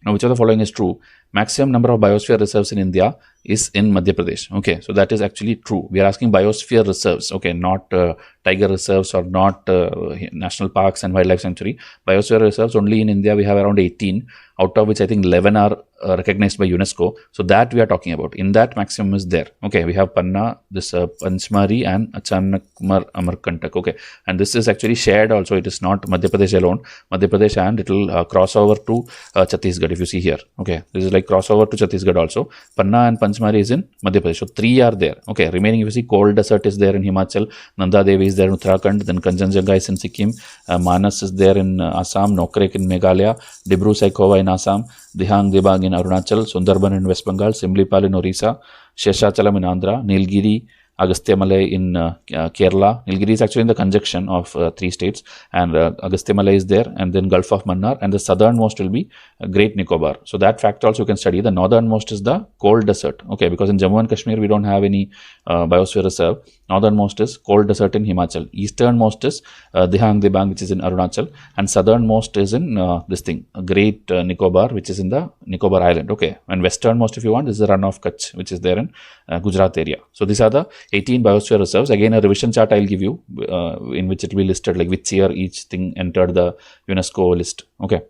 Now, which of the following is true? Maximum number of biosphere reserves in India is in Madhya Pradesh. Okay, so that is actually true. We are asking biosphere reserves, okay, not tiger reserves or not national parks and wildlife sanctuary. Biosphere reserves only in India we have around 18, out of which I think 11 are recognized by UNESCO. So that we are talking about. In that, maximum is there. Okay, we have Panna, this Panchmari and Achanakmar Amarkantak. Okay, and this is actually shared also. It is not Madhya Pradesh alone. Madhya Pradesh, and it will cross over to Chhattisgarh if you see here. Okay, this is like crossover to Chhattisgarh also. Panna and Panchmari is in Madhya Pradesh. So 3 are there. Okay, remaining if you see, Cold Desert is there in Himachal, Nanda Devi is there in Uttarakhand, then Kanchenjunga is in Sikkim, Manas is there in Assam, Nokrek in Meghalaya, Dibru Saikhowa in Assam, Dihang Dibang in Arunachal, Sundarban in West Bengal, Simlipal in Orissa, Sheshachalam in Andhra, Nilgiri, Agastyamalai in Kerala. Nilgiri is actually in the conjunction of 3 states, and Agastyamalai is there, and then Gulf of Mannar, and the southernmost will be Great Nicobar. So that fact also you can study. The northernmost is the Cold Desert, okay, because in Jammu and Kashmir we don't have any biosphere reserve. Northernmost is Cold Desert in Himachal. Easternmost is Dihang Dibang, which is in Arunachal, and southernmost is in this thing, Great Nicobar, which is in the Nicobar Island, okay. And westernmost, if you want, is the Run of Kutch, which is there in Gujarat area. So these are the 18 biosphere reserves. Again, a revision chart I'll give you in which it will be listed like which year each thing entered the UNESCO list. Okay.